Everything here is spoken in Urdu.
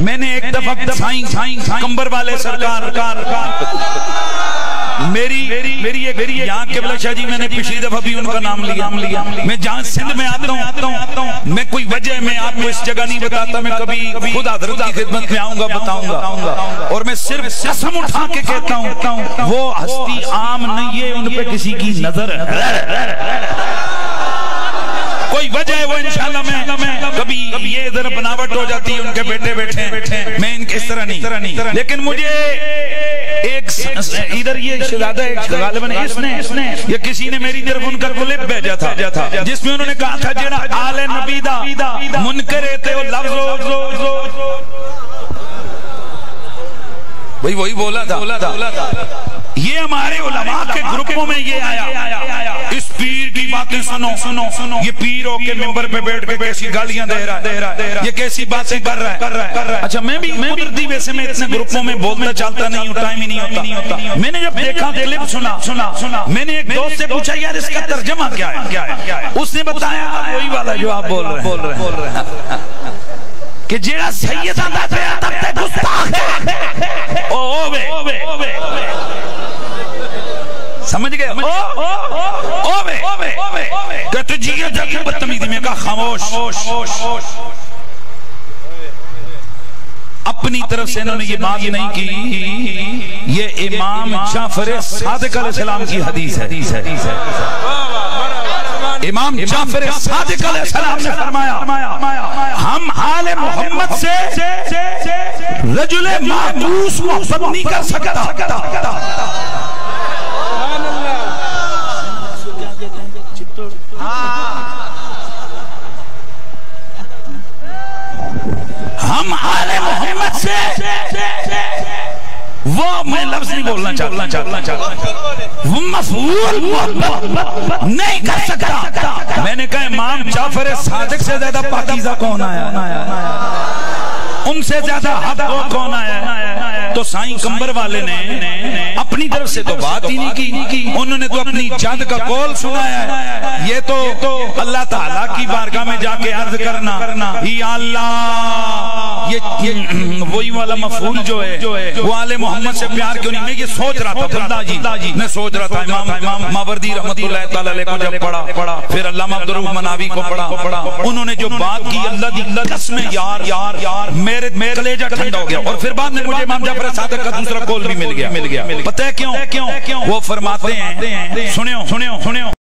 میں نے ایک دفعہ سائیں کمبر والے سرکار میری ایک یہاں قبلہ شاہ جی، میں نے پچھلی دفعہ بھی ان کا نام لیا۔ میں جہاں سندھ میں آتا ہوں، میں کوئی وجہ میں آپ کو اس جگہ نہیں بتاتا، میں کبھی خود حضرت کی خدمت میں آؤں گا بتاؤں گا، اور میں صرف قسم اٹھا کے کہتا ہوں وہ ہستی عام نہیں ہے، ان پہ کسی کی نظر ہے، کوئی وجہ ہے، وہ انشاءاللہ میں کبھی یہ ذرا بناوٹ ہو جاتی ہے ان کے بیٹے بیٹھے، میں ان کے اس طرح نہیں، لیکن مجھے ایک ادھر یہ شہزادہ غالباً اس نے یا کسی نے میری طرف ان کا کلپ بھیجا تھا جس میں انہوں نے کہا تھا جڑا آل نبی دا منکر ہے تے وہ لفظ وہی بولا تھا۔ یہ ہمارے علماء کے گروپوں میں یہ آیا، اس پیر کی باتیں سنو، یہ پیر ہو کے ممبر پہ بیٹھ کے کیسی گالیاں دے رہا ہے، یہ کیسی باتیں کر رہا ہے۔ اچھا میں بھی قدرتی ویسے میں اتنے گروپوں میں بولتا چلتا نہیں ہوں، ٹائم ہی نہیں ہوتا۔ میں نے جب دیکھا کلپ سنا، میں نے ایک دوست سے پوچھا یار اس کا ترجمہ کیا ہے؟ اس نے بتایا وہی والا جو آپ بول رہے ہیں کہ جیڑا سیدہ دا پیا تب تے گستاخ ہے، اوے سمجھ گئے؟ کہتے جی یہ جگہ بدتمیزی میں کہا خاموش، اپنی طرف سے انہوں نے یہ بات نہیں کی، یہ امام جعفر صادق علیہ السلام کی حدیث ہے۔ امام جعفر صادق علیہ السلام نے فرمایا ہم آل محمد سے رجل معبوس محبت نہیں کر سکتا۔ ہم آل محمد سے وہ میں لفظ نہیں بولنا چاہتا، وہ مفعول محبت نہیں کر سکتا۔ میں نے کہا امام جعفر صادق سے زیادہ پاکیزہ کون آیا، ان سے زیادہ حق کون آیا؟ تو سائیں کمبر والے نے اپنی طرف سے تو بات ہی نہیں کی، انہوں نے تو اپنی جد کا قول سنایا ہے۔ یہ تو اللہ تعالیٰ کی بارگاہ میں جا کے عرض کرنا یا اللہ، یہ وہی والا مفعول جو ہے وہ آل محمد سے پیار کیوں نہیں؟ میں یہ سوچ رہا تھا بندہ جی، میں سوچ رہا تھا امام ماوردی رحمت اللہ تعالیٰ علیہ کو جب پڑھا، پھر علامہ عبدالرحمن مناوی کو پڑھا، انہوں نے جو بات کی اللہ دی قسم یار میرے کلیجہ ٹھنڈا ہو گیا، اور پھر بعد میں مجھے امام جعفر صادق کا دوسرا قول بھی مل گیا۔ پتہ ہے کیوں؟ وہ فرماتے ہیں سنیو